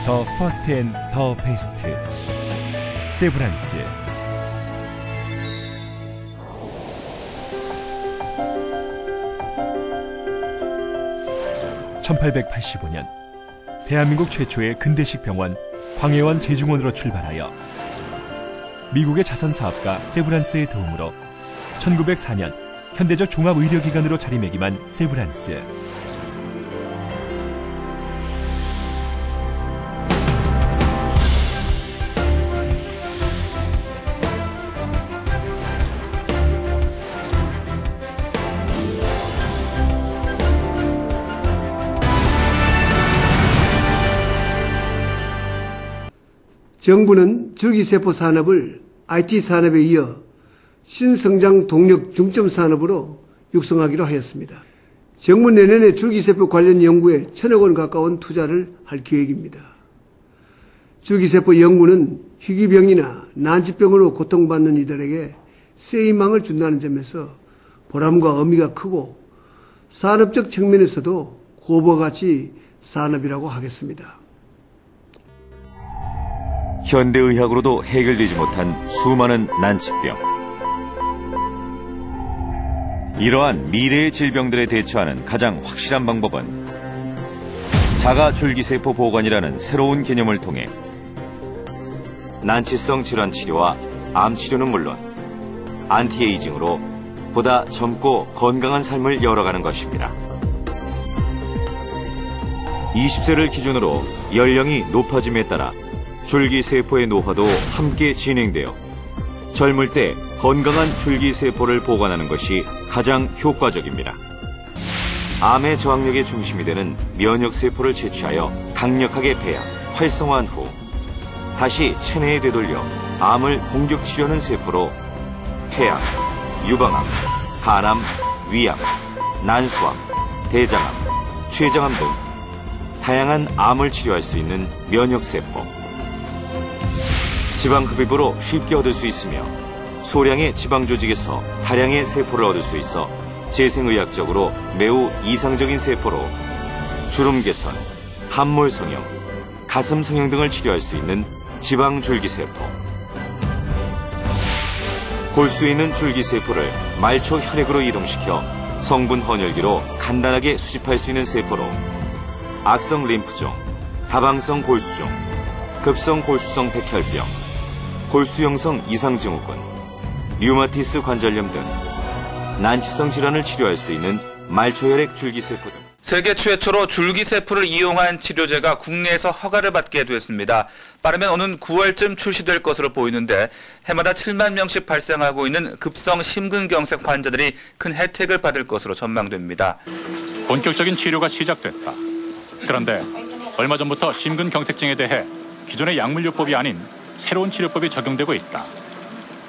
더 퍼스트 앤 더 베스트 세브란스. (1885년) 대한민국 최초의 근대식 병원 광해원 제중원으로 출발하여 미국의 자선사업가 세브란스의 도움으로 1904년 현대적 종합의료기관으로 자리매김한 세브란스. 정부는 줄기세포 산업을 IT 산업에 이어 신성장 동력 중점 산업으로 육성하기로 하였습니다. 정부 내년에 줄기세포 관련 연구에 1,000억 원 가까운 투자를 할 계획입니다. 줄기세포 연구는 희귀병이나 난치병으로 고통받는 이들에게 새 희망을 준다는 점에서 보람과 의미가 크고 산업적 측면에서도 고부가치 산업이라고 하겠습니다. 현대의학으로도 해결되지 못한 수많은 난치병. 이러한 미래의 질병들에 대처하는 가장 확실한 방법은 자가줄기세포 보관이라는 새로운 개념을 통해 난치성 질환 치료와 암 치료는 물론 안티에이징으로 보다 젊고 건강한 삶을 열어가는 것입니다. 20세를 기준으로 연령이 높아짐에 따라 줄기세포의 노화도 함께 진행되어 젊을 때 건강한 줄기세포를 보관하는 것이 가장 효과적입니다. 암의 저항력의 중심이 되는 면역세포를 채취하여 강력하게 배양, 활성화한 후 다시 체내에 되돌려 암을 공격 치료하는 세포로 폐암, 유방암, 간암, 위암, 난수암, 대장암, 췌장암 등 다양한 암을 치료할 수 있는 면역세포. 지방흡입으로 쉽게 얻을 수 있으며 소량의 지방조직에서 다량의 세포를 얻을 수 있어 재생의학적으로 매우 이상적인 세포로 주름 개선, 함몰 성형, 가슴 성형 등을 치료할 수 있는 지방줄기세포. 골수에 있는 줄기세포를 말초 혈액으로 이동시켜 성분 헌혈기로 간단하게 수집할 수 있는 세포로 악성 림프종, 다방성 골수종, 급성 골수성 백혈병, 골수형성 이상증후군, 류마티스 관절염 등 난치성 질환을 치료할 수 있는 말초혈액 줄기세포 등. 세계 최초로 줄기세포를 이용한 치료제가 국내에서 허가를 받게 됐습니다. 빠르면 오는 9월쯤 출시될 것으로 보이는데 해마다 7만 명씩 발생하고 있는 급성 심근경색 환자들이 큰 혜택을 받을 것으로 전망됩니다. 본격적인 치료가 시작됐다. 그런데 얼마 전부터 심근경색증에 대해 기존의 약물요법이 아닌 새로운 치료법이 적용되고 있다.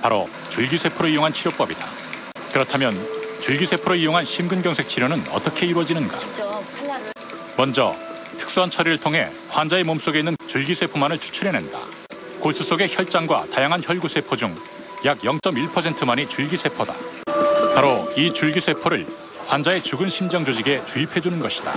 바로 줄기세포를 이용한 치료법이다. 그렇다면 줄기세포를 이용한 심근경색 치료는 어떻게 이루어지는가? 먼저 특수한 처리를 통해 환자의 몸속에 있는 줄기세포만을 추출해낸다. 골수 속의 혈장과 다양한 혈구세포 중 약 0.1%만이 줄기세포다. 바로 이 줄기세포를 환자의 죽은 심장 조직에 주입해주는 것이다.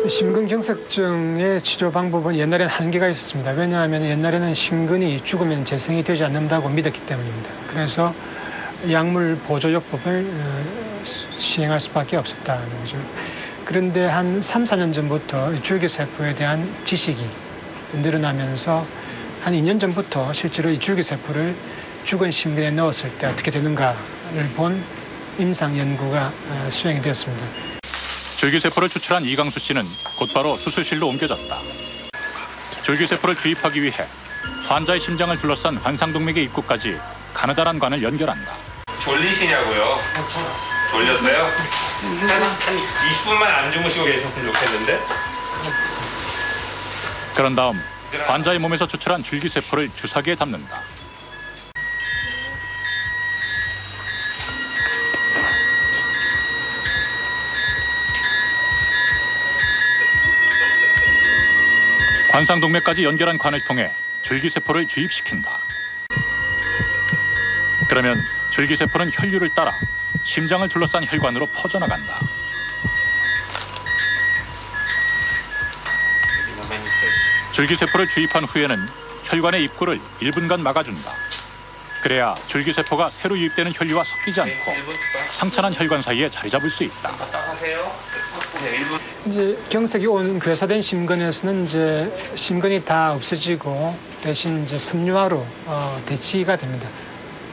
심근경색증의 치료 방법은 옛날에는 한계가 있었습니다. 왜냐하면 옛날에는 심근이 죽으면 재생이 되지 않는다고 믿었기 때문입니다. 그래서 약물 보조요법을 시행할 수밖에 없었다는 거죠. 그런데 한 3, 4년 전부터 줄기세포에 대한 지식이 늘어나면서 한 2년 전부터 실제로 이 줄기세포를 죽은 심근에 넣었을 때 어떻게 되는가를 본 임상 연구가 수행이 되었습니다. 줄기세포를 추출한 이강수 씨는 곧바로 수술실로 옮겨졌다. 줄기세포를 주입하기 위해 환자의 심장을 둘러싼 환상동맥의 입구까지 가느다란 관을 연결한다. 졸리시냐고요? 졸렸어요? 한 20분만 안 주무시고 계셨으면 좋겠는데? 그런 다음 환자의 몸에서 추출한 줄기세포를 주사기에 담는다. 관상동맥까지 연결한 관을 통해 줄기세포를 주입시킨다. 그러면 줄기세포는 혈류를 따라 심장을 둘러싼 혈관으로 퍼져나간다. 줄기세포를 주입한 후에는 혈관의 입구를 1분간 막아준다. 그래야 줄기세포가 새로 유입되는 혈류와 섞이지 않고 상처난 혈관 사이에 자리 잡을 수 있다. 이제 경색이 온 괴사된 심근에서는 이제 심근이 다 없어지고 대신 이제 섬유화로 대치가 됩니다.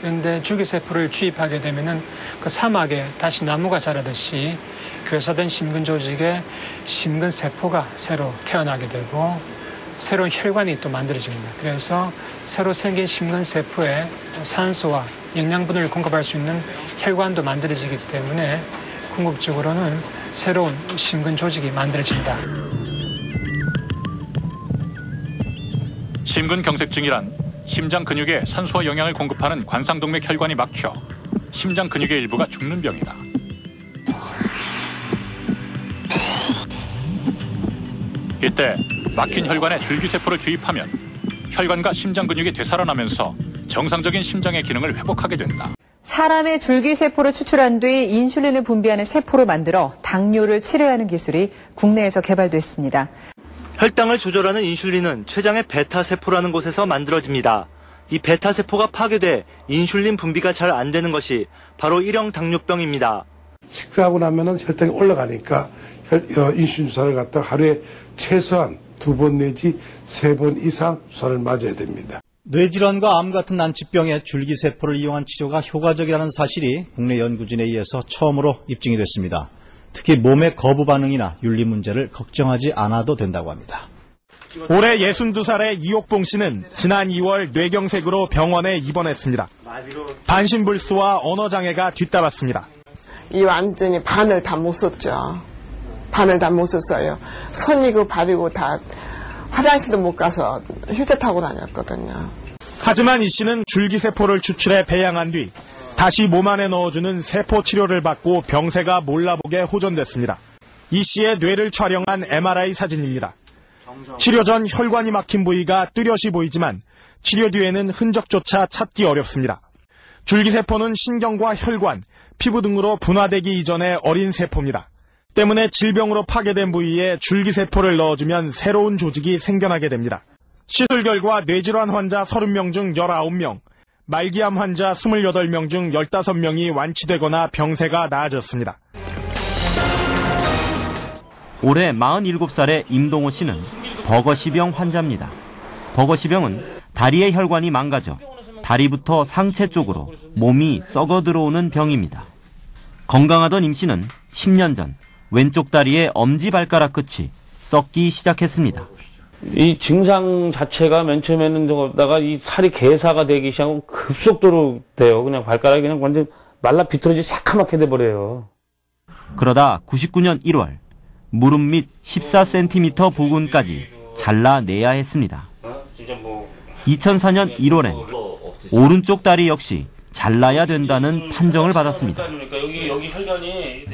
그런데 줄기세포를 주입하게 되면은 그 사막에 다시 나무가 자라듯이 괴사된 심근 조직에 심근세포가 새로 태어나게 되고 새로운 혈관이 또 만들어집니다. 그래서 새로 생긴 심근세포에 산소와 영양분을 공급할 수 있는 혈관도 만들어지기 때문에 궁극적으로는 새로운 심근 조직이 만들어진다. 심근경색증이란 심장 근육에 산소와 영양을 공급하는 관상동맥 혈관이 막혀 심장 근육의 일부가 죽는 병이다. 이때 막힌 혈관에 줄기세포를 주입하면 혈관과 심장 근육이 되살아나면서 정상적인 심장의 기능을 회복하게 된다. 사람의 줄기세포를 추출한 뒤 인슐린을 분비하는 세포를 만들어 당뇨를 치료하는 기술이 국내에서 개발됐습니다. 혈당을 조절하는 인슐린은 췌장의 베타세포라는 곳에서 만들어집니다. 이 베타세포가 파괴돼 인슐린 분비가 잘 안 되는 것이 바로 일형 당뇨병입니다. 식사하고 나면은 혈당이 올라가니까 인슐린 주사를 갖다가 하루에 최소한 2번 내지 3번 이상 주사를 맞아야 됩니다. 뇌질환과 암 같은 난치병에 줄기세포를 이용한 치료가 효과적이라는 사실이 국내 연구진에 의해서 처음으로 입증이 됐습니다. 특히 몸의 거부 반응이나 윤리 문제를 걱정하지 않아도 된다고 합니다. 올해 62살의 이옥봉 씨는 지난 2월 뇌경색으로 병원에 입원했습니다. 반신불수와 언어장애가 뒤따랐습니다. 이 완전히 반을 다 못 썼죠. 반을 다 못 썼어요. 손이고 발이고 다 화장실도 못 가서 휠체어 타고 다녔거든요. 하지만 이 씨는 줄기세포를 추출해 배양한 뒤 다시 몸 안에 넣어주는 세포 치료를 받고 병세가 몰라보게 호전됐습니다. 이 씨의 뇌를 촬영한 MRI 사진입니다. 치료 전 혈관이 막힌 부위가 뚜렷이 보이지만 치료 뒤에는 흔적조차 찾기 어렵습니다. 줄기세포는 신경과 혈관, 피부 등으로 분화되기 이전의 어린 세포입니다. 때문에 질병으로 파괴된 부위에 줄기세포를 넣어주면 새로운 조직이 생겨나게 됩니다. 시술 결과 뇌질환 환자 30명 중 19명, 말기암 환자 28명 중 15명이 완치되거나 병세가 나아졌습니다. 올해 47살의 임동호 씨는 버거시병 환자입니다. 버거시병은 다리의 혈관이 망가져 다리부터 상체 쪽으로 몸이 썩어 들어오는 병입니다. 건강하던 임 씨는 10년 전 왼쪽 다리의 엄지발가락 끝이 썩기 시작했습니다. 이 증상 자체가 맨 처음에는 다가 이 살이 괴사가 되기 시작하고 급속도로 돼요. 그냥 발가락이 그냥 완전 말라 비틀어지 새카맣게 돼버려요. 그러다 99년 1월 무릎 밑 14cm 부근까지 잘라내야 했습니다. 2004년 1월엔 오른쪽 다리 역시 잘라야 된다는 판정을 받았습니다. 여기 혈관이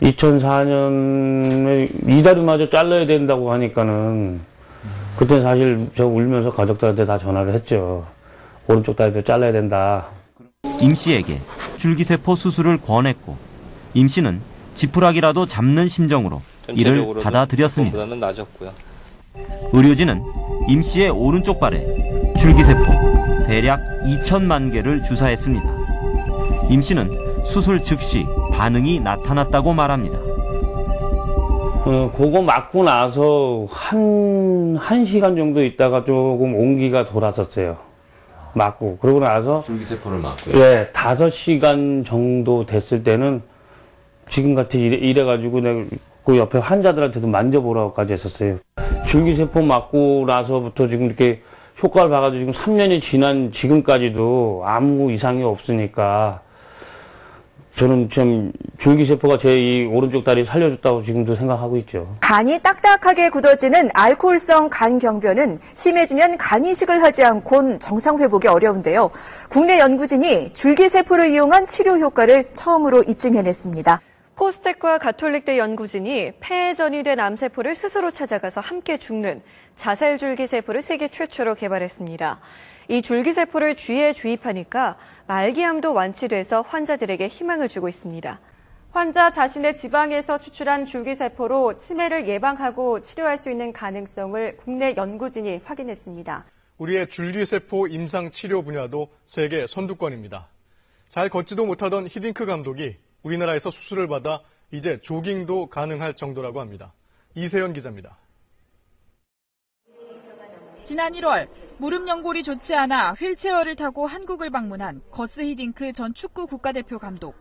2004년에 이 다리마저 잘라야 된다고 하니까는 그때 사실 저 울면서 가족들한테 다 전화를 했죠. 오른쪽 다리도 잘라야 된다. 임 씨에게 줄기세포 수술을 권했고 임 씨는 지푸라기라도 잡는 심정으로 이를 받아들였습니다. 의료진은 임 씨의 오른쪽 발에 줄기세포 대략 2천만 개를 주사했습니다. 임 씨는 수술 즉시 반응이 나타났다고 말합니다. 그거 맞고 나서 한 시간 정도 있다가 조금 온기가 돌았었어요. 맞고. 그러고 나서. 줄기세포를 맞고요? 네, 5시간 정도 됐을 때는 지금같이 이래가지고 내가 그 옆에 환자들한테도 만져보라고까지 했었어요. 줄기세포 맞고 나서부터 지금 이렇게 효과를 봐가지고 지금 3년이 지난 지금까지도 아무 이상이 없으니까 저는 좀 줄기세포가 제 이 오른쪽 다리 살려줬다고 지금도 생각하고 있죠. 간이 딱딱하게 굳어지는 알코올성 간경변은 심해지면 간 이식을 하지 않곤 정상 회복이 어려운데요. 국내 연구진이 줄기세포를 이용한 치료 효과를 처음으로 입증해냈습니다. 포스텍과 가톨릭대 연구진이 폐에 전이된 암세포를 스스로 찾아가서 함께 죽는 자살줄기세포를 세계 최초로 개발했습니다. 이 줄기세포를 쥐에 주입하니까 말기암도 완치돼서 환자들에게 희망을 주고 있습니다. 환자 자신의 지방에서 추출한 줄기세포로 치매를 예방하고 치료할 수 있는 가능성을 국내 연구진이 확인했습니다. 우리의 줄기세포 임상치료 분야도 세계 선두권입니다. 잘 걷지도 못하던 히딩크 감독이 우리나라에서 수술을 받아 이제 조깅도 가능할 정도라고 합니다. 이세연 기자입니다. 지난 1월 무릎 연골이 좋지 않아 휠체어를 타고 한국을 방문한 거스 히딩크 전 축구 국가대표 감독.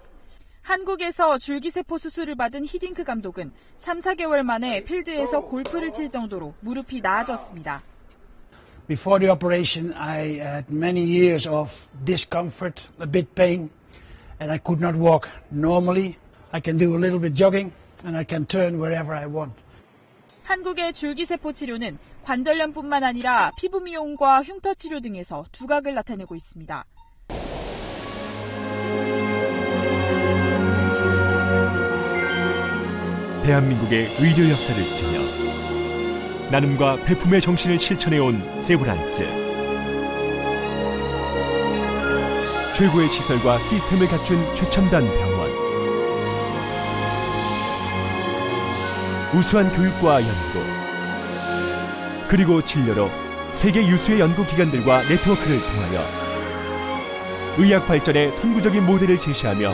한국에서 줄기세포 수술을 받은 히딩크 감독은 3, 4개월 만에 필드에서 골프를 칠 정도로 무릎이 나아졌습니다. Before the operation, I had many years of discomfort, a bit pain, and I could not walk. Normally, I can do a little bit jogging, and I can turn wherever I want. 한국의 줄기세포 치료는 관절염뿐만 아니라 피부 미용과 흉터 치료 등에서 두각을 나타내고 있습니다. 대한민국의 의료 역사를 쓰며 나눔과 배품의 정신을 실천해온 세브란스. 최고의 시설과 시스템을 갖춘 최첨단 병원. 우수한 교육과 연구. 그리고 진료로 세계 유수의 연구기관들과 네트워크를 통하여 의학 발전의 선구적인 모델을 제시하며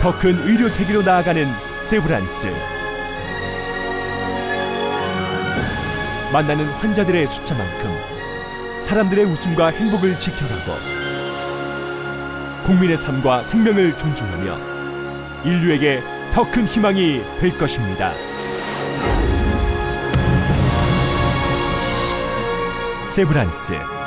더 큰 의료 세계로 나아가는 세브란스. 만나는 환자들의 숫자만큼 사람들의 웃음과 행복을 지켜가고 국민의 삶과 생명을 존중하며 인류에게 더 큰 희망이 될 것입니다. 세브란스.